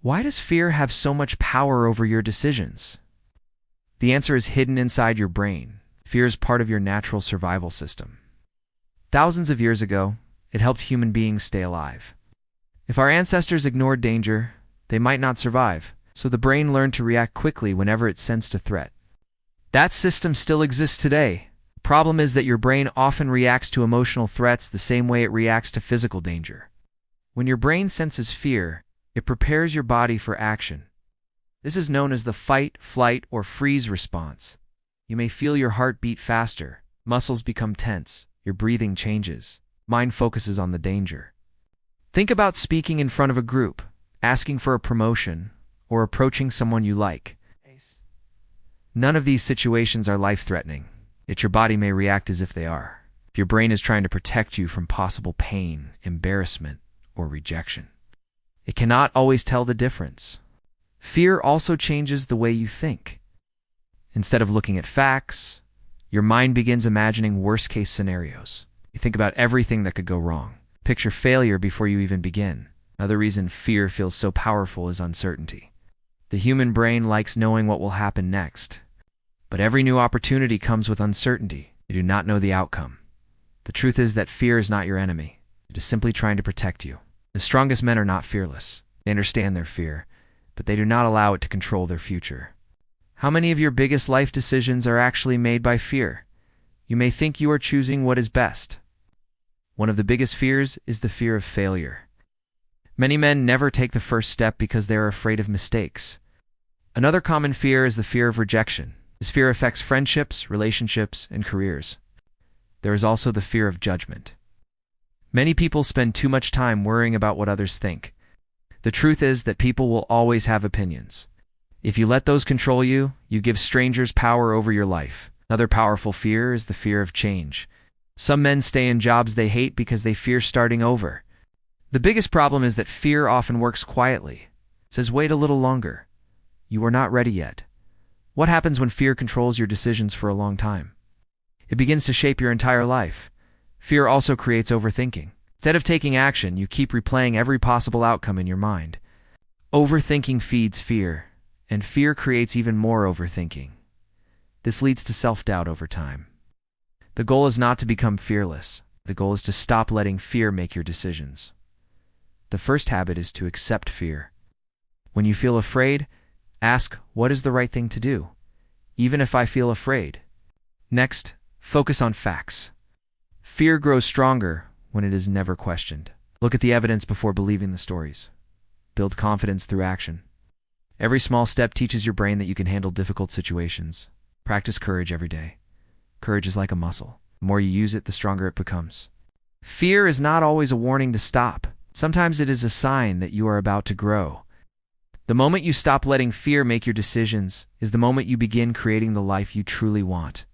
Why does fear have so much power over your decisions? The answer is hidden inside your brain. Fear is part of your natural survival system. Thousands of years ago, it helped human beings stay alive. If our ancestors ignored danger, they might not survive, so the brain learned to react quickly whenever it sensed a threat. That system still exists today. The problem is that your brain often reacts to emotional threats the same way it reacts to physical danger. When your brain senses fear, it prepares your body for action. This is known as the fight, flight, or freeze response. You may feel your heart beat faster, muscles become tense, your breathing changes, mind focuses on the danger. Think about speaking in front of a group, asking for a promotion, or approaching someone you like. None of these situations are life-threatening, yet your body may react as if they are. If your brain is trying to protect you from possible pain, embarrassment, or rejection. It cannot always tell the difference. Fear also changes the way you think. Instead of looking at facts, your mind begins imagining worst-case scenarios. You think about everything that could go wrong. Picture failure before you even begin. Another reason fear feels so powerful is uncertainty. The human brain likes knowing what will happen next. But every new opportunity comes with uncertainty. You do not know the outcome. The truth is that fear is not your enemy. It is simply trying to protect you. The strongest men are not fearless. They understand their fear, but they do not allow it to control their future. How many of your biggest life decisions are actually made by fear? You may think you are choosing what is best. One of the biggest fears is the fear of failure. Many men never take the first step because they are afraid of mistakes. Another common fear is the fear of rejection. This fear affects friendships, relationships, and careers. There is also the fear of judgment. Many people spend too much time worrying about what others think. The truth is that people will always have opinions. If you let those control you, you give strangers power over your life. Another powerful fear is the fear of change. Some men stay in jobs they hate because they fear starting over. The biggest problem is that fear often works quietly. It says, wait a little longer. You are not ready yet. What happens when fear controls your decisions for a long time? It begins to shape your entire life. Fear also creates overthinking. Instead of taking action, you keep replaying every possible outcome in your mind. Overthinking feeds fear, and fear creates even more overthinking. This leads to self-doubt over time. The goal is not to become fearless. The goal is to stop letting fear make your decisions. The first habit is to accept fear. When you feel afraid, ask, what is the right thing to do, even if I feel afraid? Next, focus on facts. Fear grows stronger when it is never questioned. Look at the evidence before believing the stories. Build confidence through action. Every small step teaches your brain that you can handle difficult situations. Practice courage every day. Courage is like a muscle. The more you use it, the stronger it becomes. Fear is not always a warning to stop. Sometimes it is a sign that you are about to grow. The moment you stop letting fear make your decisions is the moment you begin creating the life you truly want.